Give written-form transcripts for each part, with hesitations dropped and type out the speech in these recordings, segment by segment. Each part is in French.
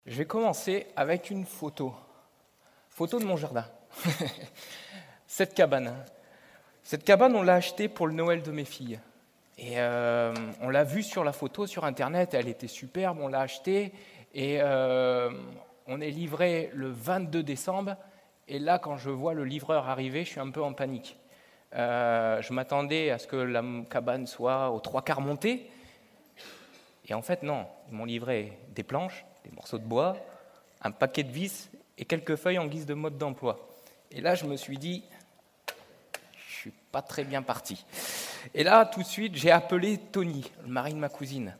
Je vais commencer avec une photo. Photo de mon jardin. Cette cabane, on l'a achetée pour le Noël de mes filles. Et on l'a vue sur la photo sur Internet, elle était superbe, on l'a achetée. Et on est livré le 22 décembre. Et là, quand je vois le livreur arriver, je suis un peu en panique. Je m'attendais à ce que la cabane soit aux 3/4 montée. Et en fait, non. Ils m'ont livré des planches, des morceaux de bois, un paquet de vis et quelques feuilles en guise de mode d'emploi. Et là, je me suis dit, je ne suis pas très bien parti. Et là, tout de suite, j'ai appelé Tony, le mari de ma cousine.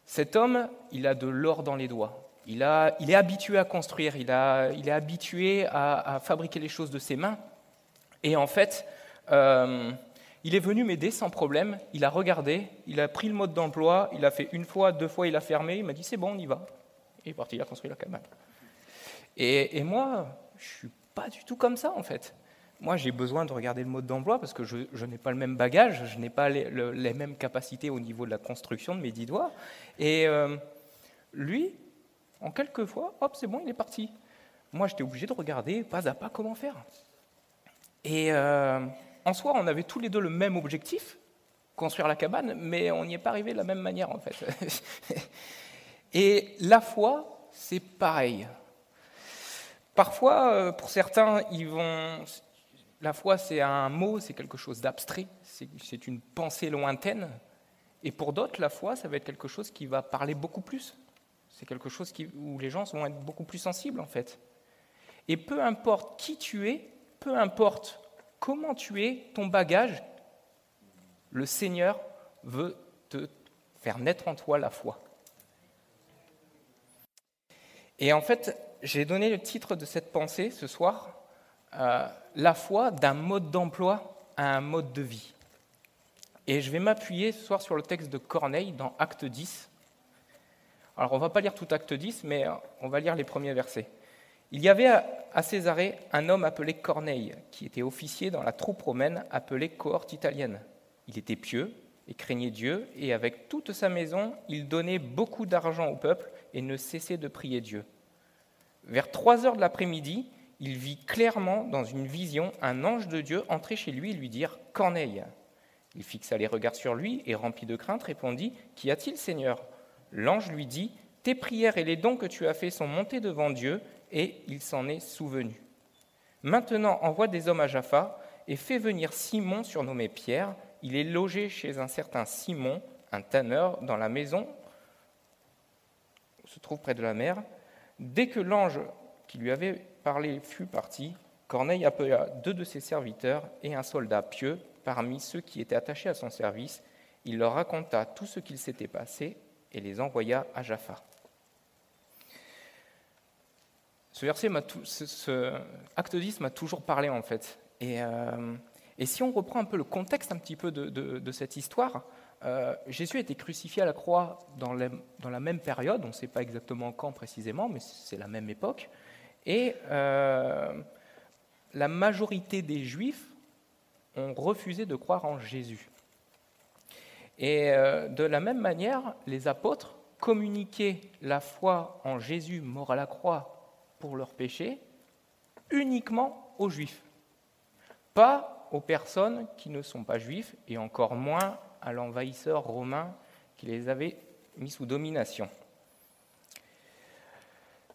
Cet homme, il a de l'or dans les doigts. Il est habitué à construire, il est habitué à fabriquer les choses de ses mains. Et en fait, il est venu m'aider sans problème, il a regardé, il a pris le mode d'emploi, il a fait 1 fois, 2 fois, il a fermé, il m'a dit c'est bon, on y va. Et il est parti, il a construit la cabane. Et moi, je ne suis pas du tout comme ça en fait. Moi, j'ai besoin de regarder le mode d'emploi parce que je n'ai pas le même bagage, je n'ai pas les mêmes capacités au niveau de la construction de mes 10 doigts. Et lui, en quelques fois, hop, c'est bon, il est parti. Moi, j'étais obligé de regarder pas à pas comment faire. Et en soi, on avait tous les deux le même objectif, construire la cabane, mais on n'y est pas arrivé de la même manière en fait. Et la foi, c'est pareil. Parfois, pour certains, la foi, c'est un mot, c'est quelque chose d'abstrait, c'est une pensée lointaine. Et pour d'autres, la foi, ça va être quelque chose qui va parler beaucoup plus. C'est quelque chose où les gens vont être beaucoup plus sensibles, en fait. Et peu importe qui tu es, peu importe comment tu es, ton bagage, le Seigneur veut te faire naître en toi la foi. Et en fait, j'ai donné le titre de cette pensée ce soir, la foi d'un mode d'emploi à un mode de vie. Et je vais m'appuyer ce soir sur le texte de Corneille dans Acte 10. Alors on ne va pas lire tout Acte 10, mais on va lire les premiers versets. Il y avait à Césarée un homme appelé Corneille, qui était officier dans la troupe romaine appelée cohorte italienne. Il était pieux et craignait Dieu, et avec toute sa maison, il donnait beaucoup d'argent au peuple et ne cessait de prier Dieu. Vers 3 heures de l'après-midi, il vit clairement dans une vision un ange de Dieu entrer chez lui et lui dire « Corneille ». Il fixa les regards sur lui et, rempli de crainte, répondit « Qu'y a-t-il, Seigneur ?» L'ange lui dit « Tes prières et les dons que tu as faits sont montés devant Dieu, et il s'en est souvenu. Maintenant, envoie des hommes à Jaffa et fais venir Simon, surnommé Pierre. Il est logé chez un certain Simon, un tanneur, dans la maison se trouve près de la mer. Dès que l'ange qui lui avait parlé fut parti, Corneille appela 2 de ses serviteurs et un soldat pieux parmi ceux qui étaient attachés à son service. Il leur raconta tout ce qu'il s'était passé et les envoya à Jaffa. Ce verset, Acte 10 m'a toujours parlé en fait. Et si on reprend un peu le contexte un petit peu de cette histoire, Jésus a été crucifié à la croix dans la même période, on ne sait pas exactement quand précisément, mais c'est la même époque. Et la majorité des Juifs ont refusé de croire en Jésus. Et de la même manière, les apôtres communiquaient la foi en Jésus mort à la croix pour leurs péchés, uniquement aux Juifs, pas aux personnes qui ne sont pas juifs, et encore moins à l'envahisseur romain qui les avait mis sous domination.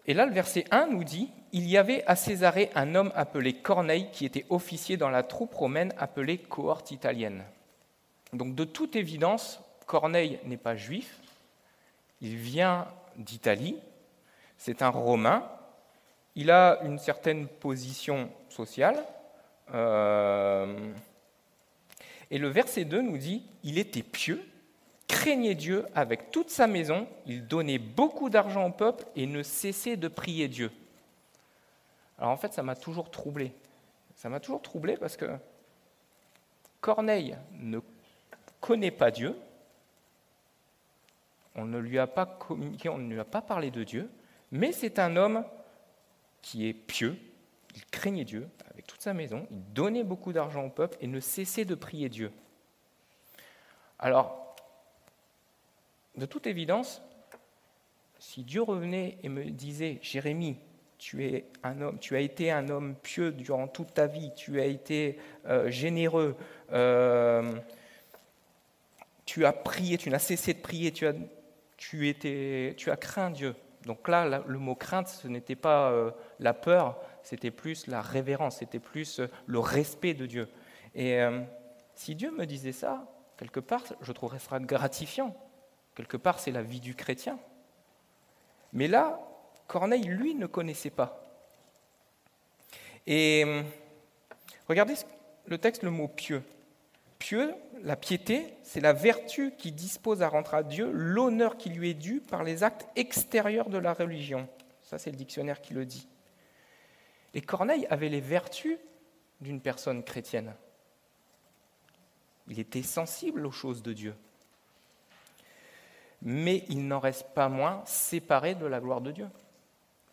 Et là, le verset 1 nous dit « Il y avait à Césarée un homme appelé Corneille qui était officier dans la troupe romaine appelée cohorte italienne. » Donc de toute évidence, Corneille n'est pas juif, il vient d'Italie, c'est un Romain. Il a une certaine position sociale. Et le verset 2 nous dit « Il était pieux, craignait Dieu avec toute sa maison, il donnait beaucoup d'argent au peuple et ne cessait de prier Dieu. » Alors en fait, ça m'a toujours troublé. Ça m'a toujours troublé parce que Corneille ne connaît pas Dieu, on ne lui a pas communiqué, on ne lui a pas parlé de Dieu, mais c'est un homme qui est pieux, il craignait Dieu avec toute sa maison, il donnait beaucoup d'argent au peuple et ne cessait de prier Dieu. Alors, de toute évidence, Si Dieu revenait et me disait, Jérémie, tu es un homme, tu as été un homme pieux durant toute ta vie, tu as été généreux, tu as prié, tu n'as cessé de prier, tu as craint Dieu. Donc là, le mot crainte, ce n'était pas la peur, c'était plus la révérence, c'était plus le respect de Dieu. Et si Dieu me disait ça, quelque part, je trouverais ça gratifiant. Quelque part, c'est la vie du chrétien. Mais là, Corneille, lui, ne connaissait pas. Et regardez le texte, le mot pieux. Pieux, la piété, c'est la vertu qui dispose à rendre à Dieu l'honneur qui lui est dû par les actes extérieurs de la religion. Ça, c'est le dictionnaire qui le dit. Et Corneille avait les vertus d'une personne chrétienne. Il était sensible aux choses de Dieu. Mais il n'en reste pas moins séparé de la gloire de Dieu.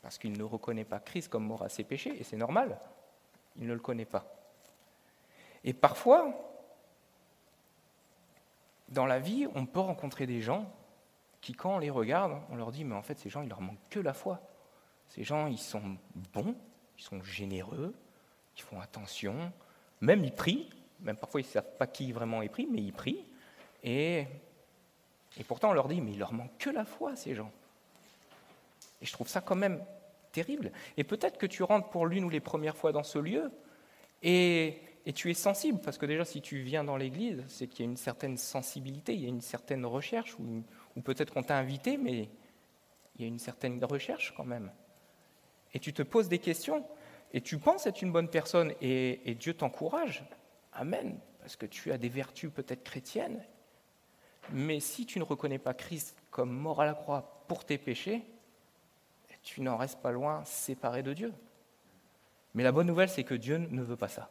Parce qu'il ne reconnaît pas Christ comme mort à ses péchés, et c'est normal, il ne le connaît pas. Et parfois, dans la vie, on peut rencontrer des gens qui, quand on les regarde, on leur dit « mais en fait, ces gens, il leur manque que la foi. Ces gens, ils sont bons, ils sont généreux, ils font attention, même ils prient, même parfois ils ne savent pas qui vraiment ils prient, mais ils prient. Et pourtant, on leur dit « mais il leur manque que la foi, ces gens. » Et je trouve ça quand même terrible. Et peut-être que tu rentres pour l'une ou les premières fois dans ce lieu, et tu es sensible, parce que déjà, si tu viens dans l'église, c'est qu'il y a une certaine sensibilité, il y a une certaine recherche, ou peut-être qu'on t'a invité, mais il y a une certaine recherche quand même. Et tu te poses des questions, et tu penses être une bonne personne, et Dieu t'encourage. Amen, parce que tu as des vertus peut-être chrétiennes, mais si tu ne reconnais pas Christ comme mort à la croix pour tes péchés, tu n'en restes pas loin séparé de Dieu. Mais la bonne nouvelle, c'est que Dieu ne veut pas ça.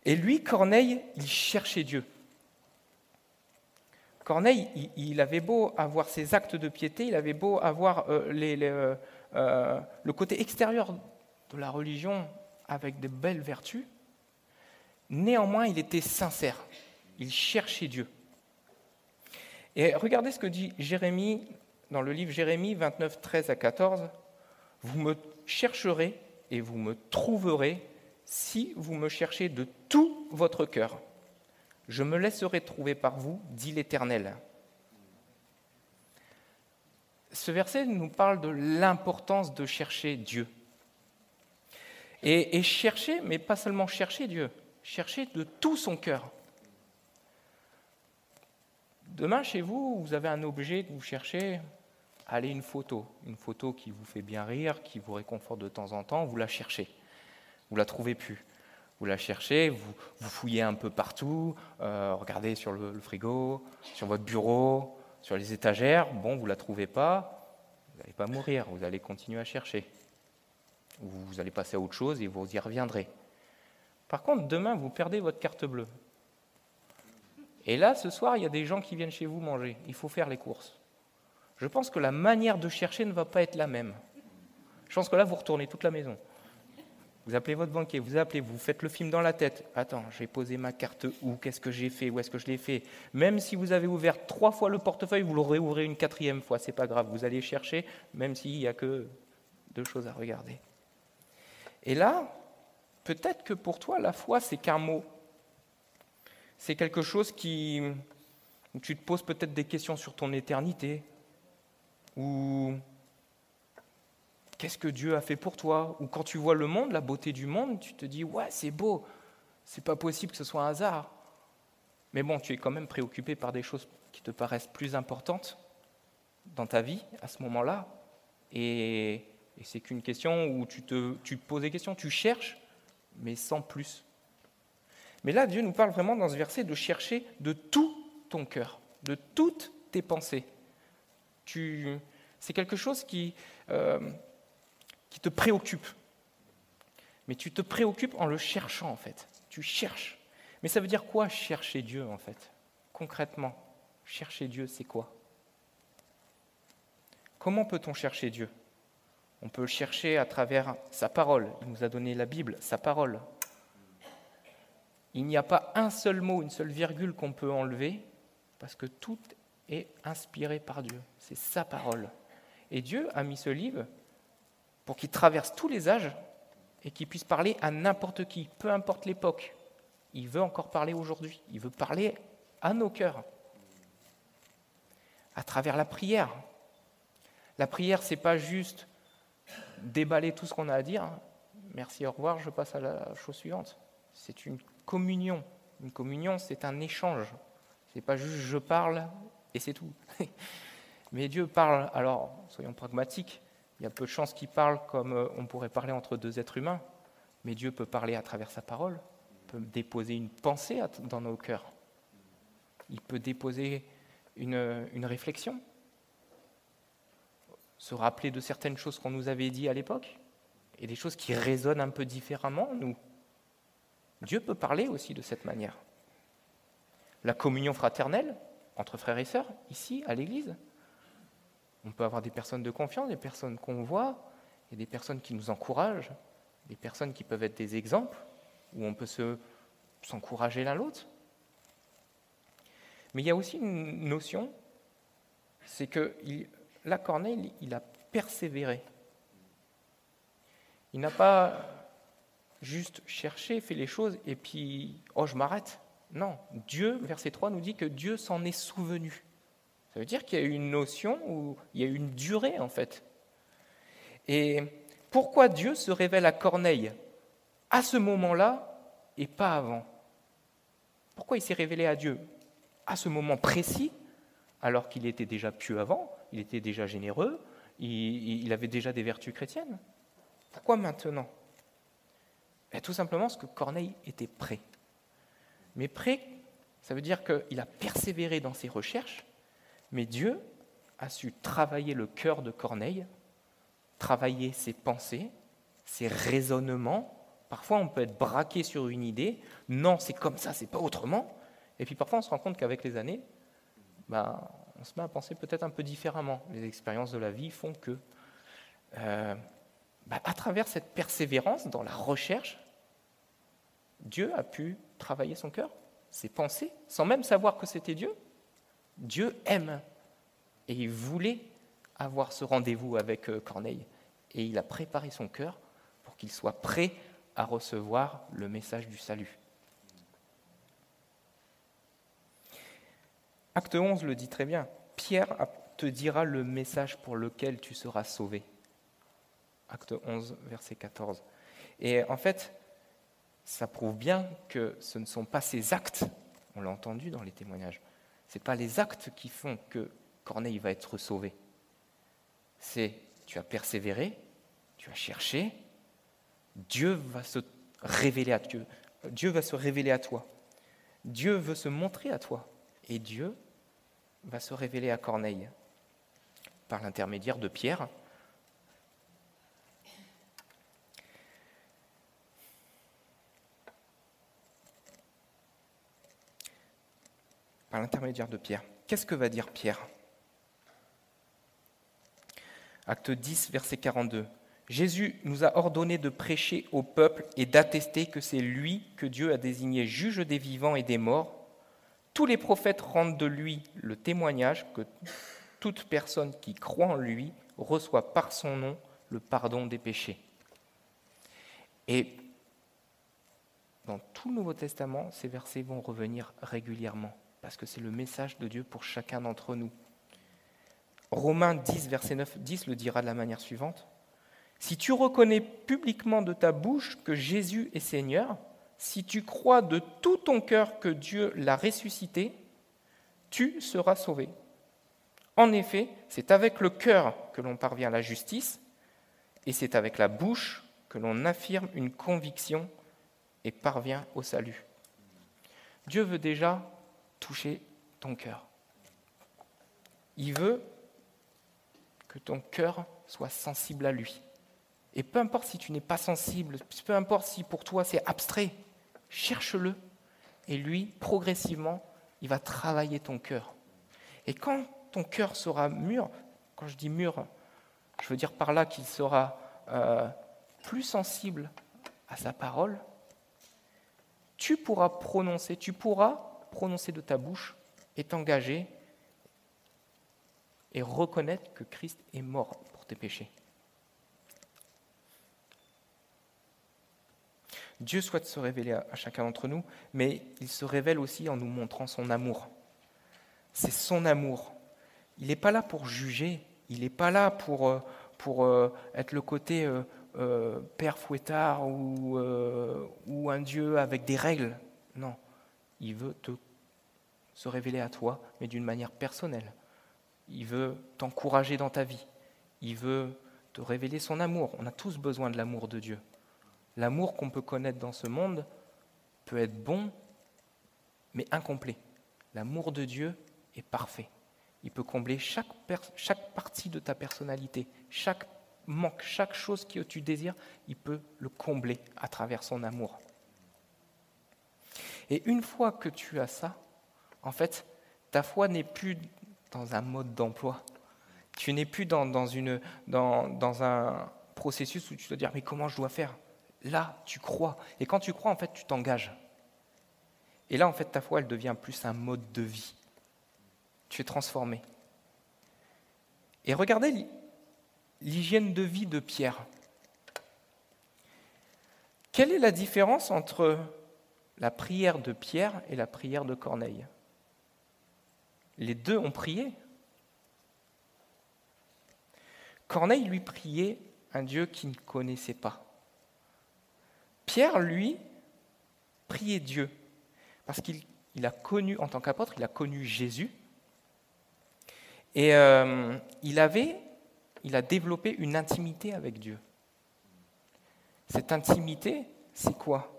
Et lui, Corneille, il cherchait Dieu. Corneille, il avait beau avoir ses actes de piété, il avait beau avoir le côté extérieur de la religion avec de belles vertus, néanmoins, il était sincère. Il cherchait Dieu. Et regardez ce que dit Jérémie dans le livre Jérémie 29, 13 à 14. « Vous me chercherez et vous me trouverez si vous me cherchez de tout votre cœur. Je me laisserai trouver par vous, dit l'Éternel. » Ce verset nous parle de l'importance de chercher Dieu. Et chercher, mais pas seulement chercher Dieu, chercher de tout son cœur. Demain, chez vous, vous avez un objet que vous cherchez, allez, une photo qui vous fait bien rire, qui vous réconforte de temps en temps, vous la cherchez. Vous ne la trouvez plus. Vous la cherchez, vous fouillez un peu partout, regardez sur le frigo, sur votre bureau, sur les étagères. Bon, vous ne la trouvez pas, vous n'allez pas mourir, vous allez continuer à chercher. Vous allez passer à autre chose et vous y reviendrez. Par contre, demain, vous perdez votre carte bleue. Et là, ce soir, il y a des gens qui viennent chez vous manger. Il faut faire les courses. Je pense que la manière de chercher ne va pas être la même. Je pense que là, vous retournez toute la maison. Vous appelez votre banquier, vous faites le film dans la tête. Attends, j'ai posé ma carte où? Qu'est-ce que j'ai fait? Où est-ce que je l'ai fait? Même si vous avez ouvert 3 fois le portefeuille, vous le réouvrez une 4e fois, c'est pas grave. Vous allez chercher, même s'il n'y a que 2 choses à regarder. Et là, peut-être que pour toi, la foi, c'est qu'un mot. C'est quelque chose où tu te poses peut-être des questions sur ton éternité, ou qu'est-ce que Dieu a fait pour toi? Ou quand tu vois le monde, la beauté du monde, tu te dis « ouais, c'est beau, c'est pas possible que ce soit un hasard ». Mais bon, tu es quand même préoccupé par des choses qui te paraissent plus importantes dans ta vie à ce moment-là. Et c'est qu'une question où tu te poses des questions, tu cherches, mais sans plus. Mais là, Dieu nous parle vraiment dans ce verset de chercher de tout ton cœur, de toutes tes pensées. C'est quelque chose qui te préoccupe. Mais tu te préoccupes en le cherchant, en fait. Tu cherches. Mais ça veut dire quoi, chercher Dieu, en fait? Concrètement, chercher Dieu, c'est quoi? Comment peut-on chercher Dieu? On peut le chercher à travers sa parole. Il nous a donné la Bible, sa parole. Il n'y a pas un seul mot, une seule virgule qu'on peut enlever, parce que tout est inspiré par Dieu. C'est sa parole. Et Dieu a mis ce livre pour qu'il traverse tous les âges et qu'il puisse parler à n'importe qui, peu importe l'époque. Il veut encore parler aujourd'hui. Il veut parler à nos cœurs. À travers la prière. La prière, ce n'est pas juste déballer tout ce qu'on a à dire. Merci, au revoir, je passe à la chose suivante. C'est une communion. Une communion, c'est un échange. Ce n'est pas juste je parle et c'est tout. Mais Dieu parle, alors soyons pragmatiques, il y a peu de chances qu'il parle comme on pourrait parler entre deux êtres humains, mais Dieu peut parler à travers sa parole, peut déposer une pensée dans nos cœurs. Il peut déposer une réflexion, se rappeler de certaines choses qu'on nous avait dit à l'époque, et des choses qui résonnent un peu différemment en nous. Dieu peut parler aussi de cette manière. La communion fraternelle entre frères et sœurs, ici, à l'Église. On peut avoir des personnes de confiance, des personnes qu'on voit, et des personnes qui nous encouragent, des personnes qui peuvent être des exemples, où on peut s'encourager l'un l'autre. Mais il y a aussi une notion, c'est que là, Corneille, il a persévéré. Il n'a pas juste cherché, fait les choses, et puis, je m'arrête. Non, Dieu, verset 3, nous dit que Dieu s'en est souvenu. Ça veut dire qu'il y a eu une notion, où il y a eu une durée, en fait. Et pourquoi Dieu se révèle à Corneille à ce moment-là et pas avant? Pourquoi il s'est révélé à Dieu à ce moment précis, alors qu'il était déjà pieux avant, il était déjà généreux, il avait déjà des vertus chrétiennes? Pourquoi maintenant? Tout simplement parce que Corneille était prêt. Mais prêt, ça veut dire qu'il a persévéré dans ses recherches, mais Dieu a su travailler le cœur de Corneille, travailler ses pensées, ses raisonnements. Parfois, on peut être braqué sur une idée. Non, c'est comme ça, c'est pas autrement. Et puis parfois, on se rend compte qu'avec les années, on se met à penser peut-être un peu différemment. Les expériences de la vie font que, à travers cette persévérance dans la recherche, Dieu a pu travailler son cœur, ses pensées, sans même savoir que c'était Dieu. Dieu aime. Et il voulait avoir ce rendez-vous avec Corneille. Et il a préparé son cœur pour qu'il soit prêt à recevoir le message du salut. Acte 11 le dit très bien. Pierre te dira le message pour lequel tu seras sauvé. Acte 11, verset 14. Et en fait, ça prouve bien que ce ne sont pas ces actes, on l'a entendu dans les témoignages, ce n'est pas les actes qui font que Corneille va être sauvé. C'est, tu as persévéré, tu as cherché, Dieu va se révéler à toi. Dieu va se révéler à toi. Dieu veut se montrer à toi. Et Dieu va se révéler à Corneille par l'intermédiaire de Pierre. Par l'intermédiaire de Pierre. Qu'est-ce que va dire Pierre? Acte 10, verset 42. Jésus nous a ordonné de prêcher au peuple et d'attester que c'est lui que Dieu a désigné juge des vivants et des morts. Tous les prophètes rendent de lui le témoignage que toute personne qui croit en lui reçoit par son nom le pardon des péchés. Et dans tout le Nouveau Testament, ces versets vont revenir régulièrement, parce que c'est le message de Dieu pour chacun d'entre nous. Romains 10, verset 9-10 le dira de la manière suivante. « Si tu reconnais publiquement de ta bouche que Jésus est Seigneur, si tu crois de tout ton cœur que Dieu l'a ressuscité, tu seras sauvé. En effet, c'est avec le cœur que l'on parvient à la justice, et c'est avec la bouche que l'on affirme une conviction et parvient au salut. » Dieu veut déjà toucher ton cœur. Il veut que ton cœur soit sensible à lui. Et peu importe si tu n'es pas sensible, peu importe si pour toi c'est abstrait, cherche-le. Et lui, progressivement, il va travailler ton cœur. Et quand ton cœur sera mûr, quand je dis mûr, je veux dire par là qu'il sera plus sensible à sa parole, tu pourras prononcer de ta bouche et t'engager et reconnaître que Christ est mort pour tes péchés. Dieu souhaite se révéler à chacun d'entre nous, mais il se révèle aussi en nous montrant son amour. C'est son amour. Il n'est pas là pour juger, il n'est pas là pour être le côté père fouettard ou un Dieu avec des règles. Non, il veut se révéler à toi, mais d'une manière personnelle. Il veut t'encourager dans ta vie. Il veut te révéler son amour. On a tous besoin de l'amour de Dieu. L'amour qu'on peut connaître dans ce monde peut être bon, mais incomplet. L'amour de Dieu est parfait. Il peut combler chaque partie de ta personnalité, chaque manque, chaque chose que tu désires, il peut le combler à travers son amour. Et une fois que tu as ça, en fait, ta foi n'est plus dans un mode d'emploi. Tu n'es plus dans un processus où tu dois dire « mais comment je dois faire ?» Là, tu crois. Et quand tu crois, en fait, tu t'engages. Et là, en fait, ta foi, elle devient plus un mode de vie. Tu es transformé. Et regardez l'hygiène de vie de Pierre. Quelle est la différence entre la prière de Pierre et la prière de Corneille? Les deux ont prié. Corneille, lui, priait un Dieu qu'il ne connaissait pas. Pierre, lui, priait Dieu, parce qu'il a connu, en tant qu'apôtre, il a connu Jésus, et il a développé une intimité avec Dieu. Cette intimité, c'est quoi?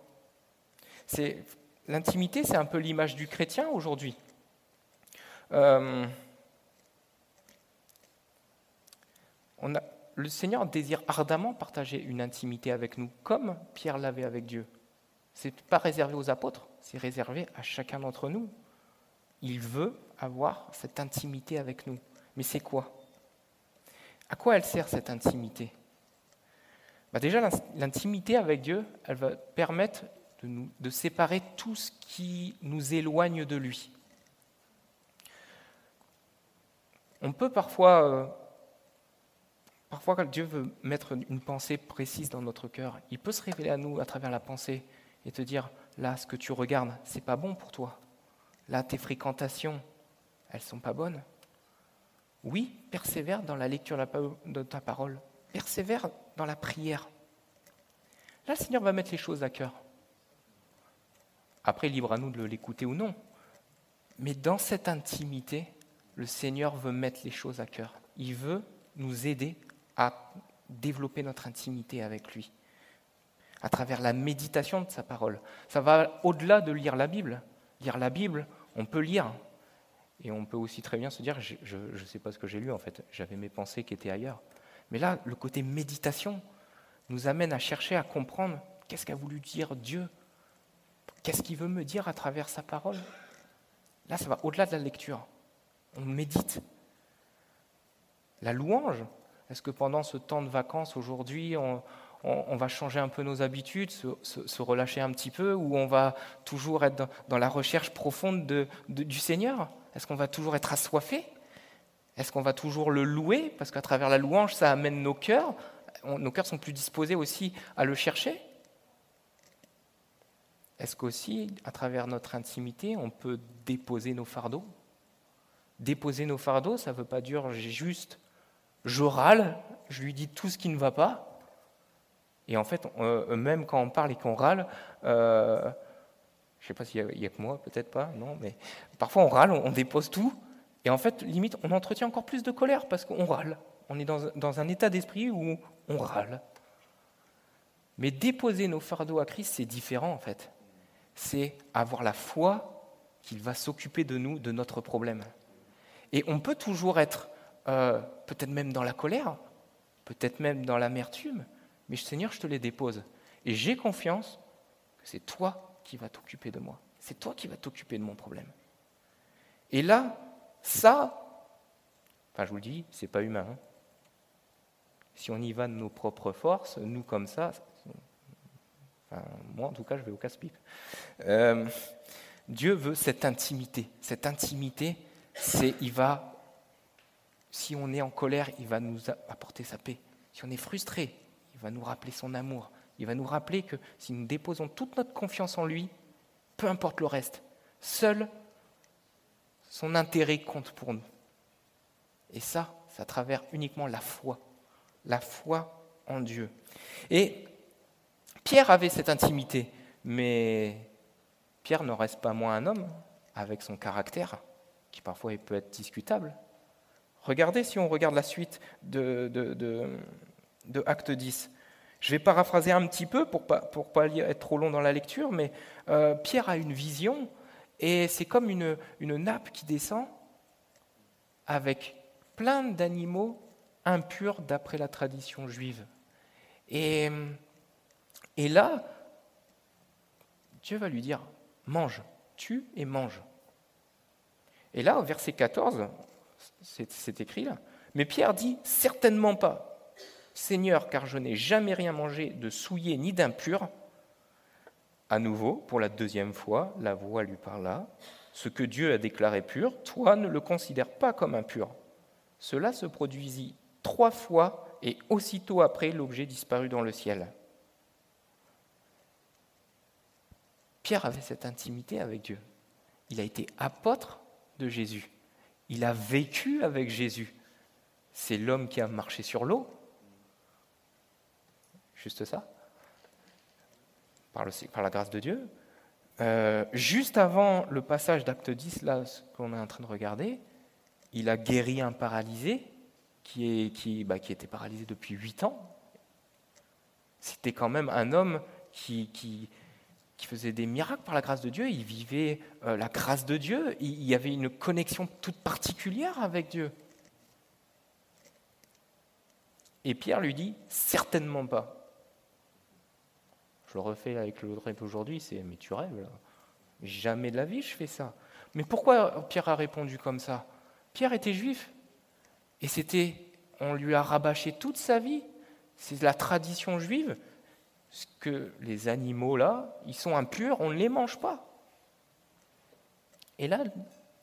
L'intimité, c'est un peu l'image du chrétien aujourd'hui. Le Seigneur désire ardemment partager une intimité avec nous, comme Pierre l'avait avec Dieu. Ce n'est pas réservé aux apôtres, c'est réservé à chacun d'entre nous. Il veut avoir cette intimité avec nous. Mais c'est quoi? À quoi elle sert cette intimité? Déjà, l'intimité avec Dieu, elle va permettre de séparer tout ce qui nous éloigne de lui. On peut parfois quand Dieu veut mettre une pensée précise dans notre cœur, il peut se révéler à nous à travers la pensée et te dire, là, ce que tu regardes, c'est pas bon pour toi. Là, tes fréquentations, elles sont pas bonnes. Oui, persévère dans la lecture de ta parole. Persévère dans la prière. Là, le Seigneur va mettre les choses à cœur. Après, libre à nous de l'écouter ou non. Mais dans cette intimité, le Seigneur veut mettre les choses à cœur. Il veut nous aider à développer notre intimité avec lui, à travers la méditation de sa parole. Ça va au-delà de lire la Bible. Lire la Bible, on peut lire, et on peut aussi très bien se dire, je ne sais pas ce que j'ai lu en fait, j'avais mes pensées qui étaient ailleurs. Mais là, le côté méditation nous amène à chercher à comprendre qu'est-ce qu'a voulu dire Dieu, qu'est-ce qu'il veut me dire à travers sa parole. Là, ça va au-delà de la lecture. On médite. La louange, est-ce que pendant ce temps de vacances aujourd'hui, on va changer un peu nos habitudes, se relâcher un petit peu, ou on va toujours être dans la recherche profonde du Seigneur? Est-ce qu'on va toujours être assoiffé? Est-ce qu'on va toujours le louer? Parce qu'à travers la louange, ça amène nos cœurs. Nos cœurs sont plus disposés aussi à le chercher. Est-ce qu'aussi, à travers notre intimité, on peut déposer nos fardeaux? Déposer nos fardeaux, ça ne veut pas dire je râle, je lui dis tout ce qui ne va pas. Et en fait, même quand on parle et qu'on râle, je ne sais pas s'il y a que moi, peut-être pas, non, mais parfois on râle, on dépose tout, et en fait, limite, on entretient encore plus de colère parce qu'on râle. On est dans un état d'esprit où on râle. Mais déposer nos fardeaux à Christ, c'est différent en fait. C'est avoir la foi qu'il va s'occuper de nous, de notre problème. Et on peut toujours être peut-être même dans la colère, peut-être même dans l'amertume, mais Seigneur, je te les dépose. Et j'ai confiance que c'est toi qui vas t'occuper de moi. C'est toi qui vas t'occuper de mon problème. Et là, ça, je vous le dis, c'est pas humain. Hein. Si on y va de nos propres forces, nous comme ça, moi en tout cas, je vais au casse-pipe. Dieu veut cette intimité. Cette intimité, il va Si on est en colère, il va nous apporter sa paix. Si on est frustré, il va nous rappeler son amour. Il va nous rappeler que si nous déposons toute notre confiance en lui, peu importe le reste, seul son intérêt compte pour nous. Et ça, c'est à travers uniquement la foi en Dieu. Et Pierre avait cette intimité, mais Pierre ne reste pas moins un homme avec son caractère, qui parfois peut être discutable. Regardez, si on regarde la suite de Acte 10. Je vais paraphraser un petit peu pour pas être trop long dans la lecture, mais Pierre a une vision, et c'est comme une nappe qui descend avec plein d'animaux impurs d'après la tradition juive. Et là, Dieu va lui dire, mange, tue et mange. Et là, au verset 14, c'est écrit là, mais Pierre dit, certainement pas, Seigneur, car je n'ai jamais rien mangé de souillé ni d'impur. À nouveau, pour la deuxième fois, la voix lui parla, ce que Dieu a déclaré pur, toi ne le considères pas comme impur. Cela se produisit 3 fois et aussitôt après, l'objet disparut dans le ciel. Pierre avait cette intimité avec Dieu. Il a été apôtre de Jésus. Il a vécu avec Jésus. C'est l'homme qui a marché sur l'eau. Juste ça, par la grâce de Dieu. Juste avant le passage d'Acte 10, là, ce qu'on est en train de regarder, il a guéri un paralysé qui était paralysé depuis 8 ans. C'était quand même un homme qui faisait des miracles par la grâce de Dieu. Il vivait la grâce de Dieu. Il y avait une connexion toute particulière avec Dieu. Et Pierre lui dit, certainement pas. Je le refais avec le rêve aujourd'hui, c'est « mais tu rêves là, jamais de la vie je fais ça ». Mais pourquoi Pierre a répondu comme ça ? Pierre était juif, et on lui a rabâché toute sa vie, c'est la tradition juive, que les animaux là, ils sont impurs, on ne les mange pas. Et là,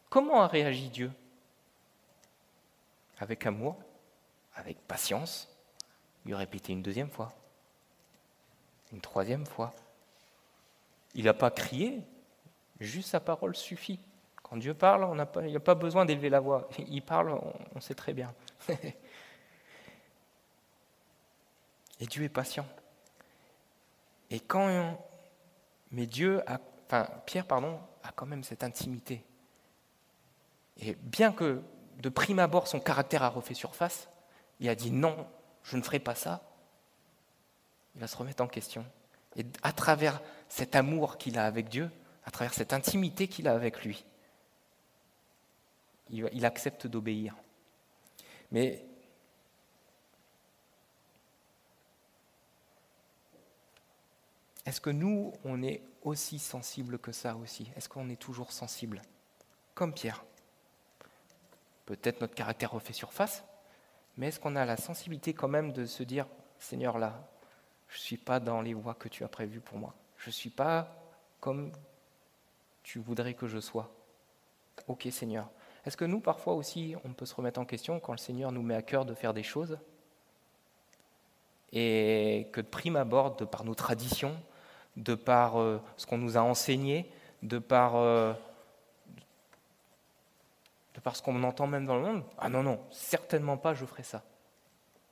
comment a réagi Dieu ? Avec amour, avec patience, il a répété une deuxième fois. Une troisième fois. Il n'a pas crié, juste sa parole suffit. Quand Dieu parle, il n'y a pas besoin d'élever la voix. Il parle, on sait très bien. Et Dieu est patient. Et Pierre a quand même cette intimité. Et bien que de prime abord son caractère a refait surface, il a dit non, je ne ferai pas ça. Il va se remettre en question. Et à travers cet amour qu'il a avec Dieu, à travers cette intimité qu'il a avec lui, il accepte d'obéir. Mais est-ce que nous, on est aussi sensibles que ça aussi ? Est-ce qu'on est toujours sensible ? Comme Pierre. Peut-être notre caractère refait surface, mais est-ce qu'on a la sensibilité quand même de se dire « Seigneur, là, je ne suis pas dans les voies que tu as prévues pour moi. Je ne suis pas comme tu voudrais que je sois. Ok, Seigneur. » Est-ce que nous, parfois aussi, on peut se remettre en question quand le Seigneur nous met à cœur de faire des choses et que de prime abord, de par nos traditions, de par ce qu'on nous a enseigné, de par ce qu'on entend même dans le monde, « Ah non, certainement pas, je ferai ça. »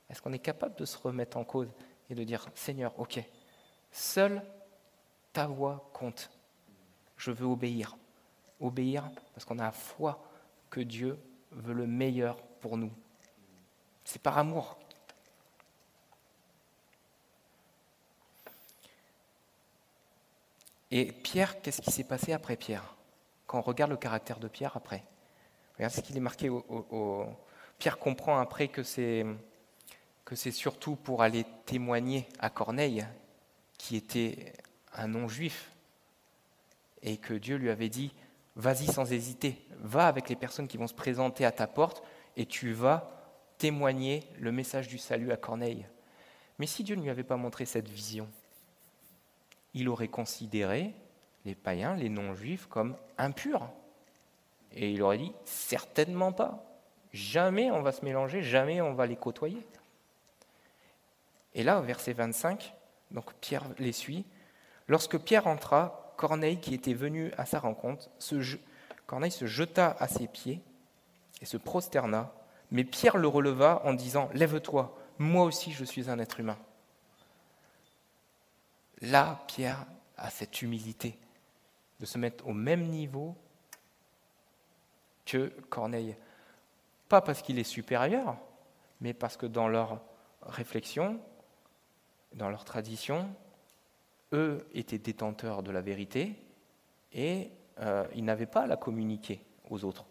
Est-ce qu'on est capable de se remettre en cause et de dire « Seigneur, ok, seule ta voix compte. Je veux obéir. » Obéir parce qu'on a la foi que Dieu veut le meilleur pour nous. C'est par amour. Et Pierre, qu'est-ce qui s'est passé après Pierre ? Quand on regarde le caractère de Pierre après, regarde ce qu'il est marqué. Pierre comprend après que c'est surtout pour aller témoigner à Corneille, qui était un non-juif, et que Dieu lui avait dit « Vas-y sans hésiter, va avec les personnes qui vont se présenter à ta porte, et tu vas témoigner le message du salut à Corneille. » Mais si Dieu ne lui avait pas montré cette vision, il aurait considéré les païens, les non-juifs, comme impurs. Et il aurait dit « Certainement pas, Jamais on va se mélanger, jamais on va les côtoyer. Et là, au verset 25, donc Pierre les suit. Lorsque Pierre entra, Corneille, qui était venu à sa rencontre, Corneille se jeta à ses pieds et se prosterna. Mais Pierre le releva en disant « Lève-toi, moi aussi je suis un être humain ». Là, Pierre a cette humilité de se mettre au même niveau que Corneille. Pas parce qu'il est supérieur, mais parce que dans leur réflexion, dans leur tradition, eux étaient détenteurs de la vérité et ils n'avaient pas à la communiquer aux autres.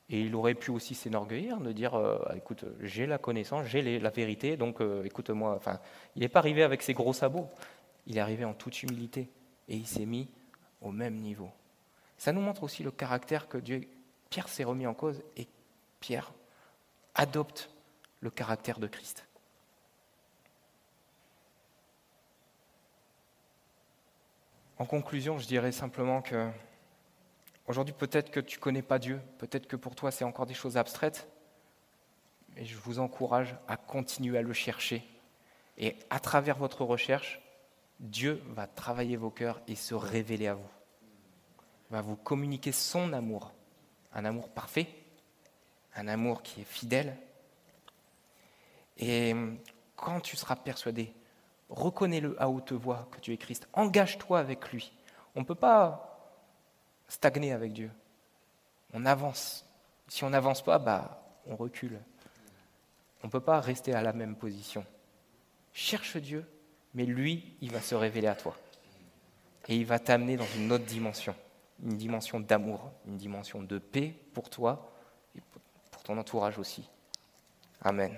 Et il aurait pu aussi s'enorgueillir de dire écoute, j'ai la connaissance, j'ai la vérité, donc écoute-moi. Enfin, il n'est pas arrivé avec ses gros sabots, il est arrivé en toute humilité et il s'est mis au même niveau. Ça nous montre aussi le caractère que Pierre s'est remis en cause et Pierre adopte le caractère de Christ. En conclusion, je dirais simplement que aujourd'hui, peut-être que tu ne connais pas Dieu, peut-être que pour toi, c'est encore des choses abstraites, mais je vous encourage à continuer à le chercher. Et à travers votre recherche, Dieu va travailler vos cœurs et se révéler à vous. Il va vous communiquer son amour, un amour parfait, un amour qui est fidèle. Et quand tu seras persuadé, reconnais-le à haute voix que tu es Christ. Engage-toi avec lui. On ne peut pas stagner avec Dieu. On avance. Si on n'avance pas, on recule. On ne peut pas rester à la même position. Cherche Dieu, mais lui, il va se révéler à toi. Et il va t'amener dans une autre dimension. Une dimension d'amour, une dimension de paix pour toi et pour ton entourage aussi. Amen.